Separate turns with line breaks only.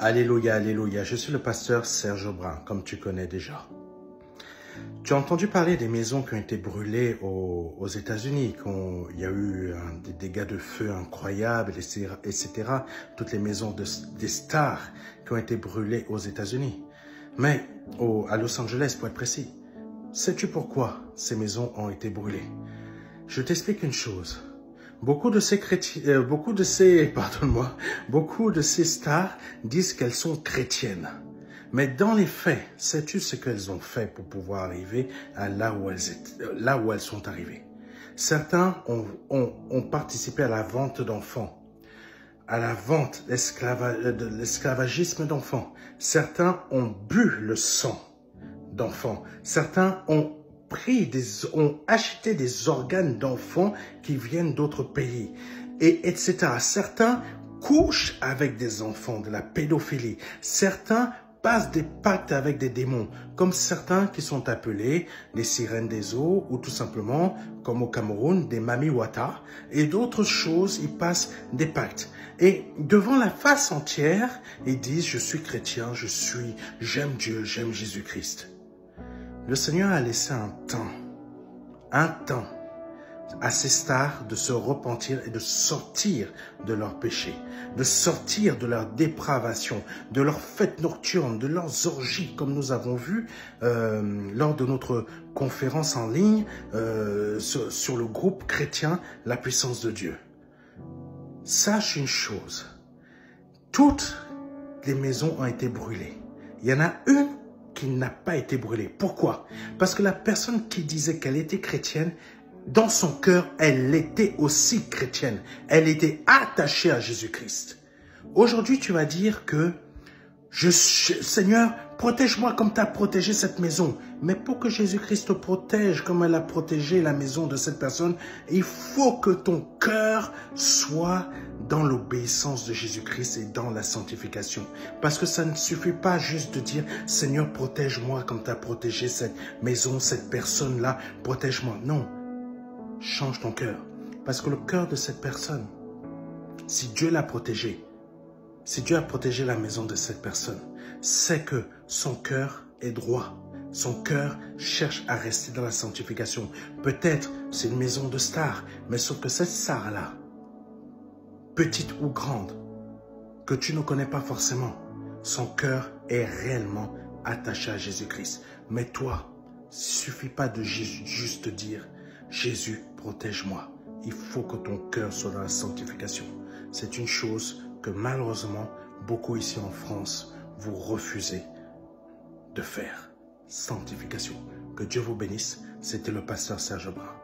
Alléluia, alléluia. Je suis le pasteur Serge Brun, comme tu connais déjà. Tu as entendu parler des maisons qui ont été brûlées aux États-Unis, il y a eu des dégâts de feu incroyables, etc. Toutes les maisons des stars qui ont été brûlées aux États-Unis. Mais à Los Angeles, pour être précis, sais-tu pourquoi ces maisons ont été brûlées? Je t'explique une chose. Beaucoup de ces stars disent qu'elles sont chrétiennes. Mais dans les faits, sais-tu ce qu'elles ont fait pour pouvoir arriver à là où elles sont arrivées? Certains ont participé à la vente d'enfants, à la vente de l'esclavagisme d'enfants. Certains ont bu le sang d'enfants. Certains ont acheté des organes d'enfants qui viennent d'autres pays, etc. Certains couchent avec des enfants, de la pédophilie. Certains passent des pactes avec des démons, comme certains qui sont appelés les sirènes des eaux, ou tout simplement, comme au Cameroun, des Mami Wata, et d'autres choses, ils passent des pactes. Et devant la face entière, ils disent, je suis chrétien, j'aime Dieu, j'aime Jésus-Christ. Le Seigneur a laissé un temps à ces stars de se repentir et de sortir de leurs péchés, de sortir de leur dépravation, de leurs fêtes nocturnes, de leurs orgies, comme nous avons vu lors de notre conférence en ligne sur le groupe chrétien La Puissance de Dieu. Sache une chose, toutes les maisons ont été brûlées. Il y en a une qui n'a pas été brûlée. Pourquoi? Parce que la personne qui disait qu'elle était chrétienne, dans son cœur, elle était aussi chrétienne. Elle était attachée à Jésus-Christ. Aujourd'hui, tu vas dire que Seigneur, protège-moi comme tu as protégé cette maison. Mais pour que Jésus-Christ te protège comme elle a protégé la maison de cette personne, il faut que ton cœur soit dans l'obéissance de Jésus-Christ et dans la sanctification. Parce que ça ne suffit pas juste de dire « Seigneur, protège-moi comme tu as protégé cette maison, cette personne-là, protège-moi ». Non, change ton cœur. Parce que le cœur de cette personne, si Dieu l'a protégé, si Dieu a protégé la maison de cette personne, c'est que son cœur est droit. Son cœur cherche à rester dans la sanctification. Peut-être c'est une maison de stars, mais sauf que cette star-là, petite ou grande, que tu ne connais pas forcément, son cœur est réellement attaché à Jésus-Christ. Mais toi, il ne suffit pas de juste dire « Jésus, protège-moi ». Il faut que ton cœur soit dans la sanctification. C'est une chose que malheureusement, beaucoup ici en France, vous refusez de faire. Sanctification. Que Dieu vous bénisse. C'était le pasteur Serge Brun.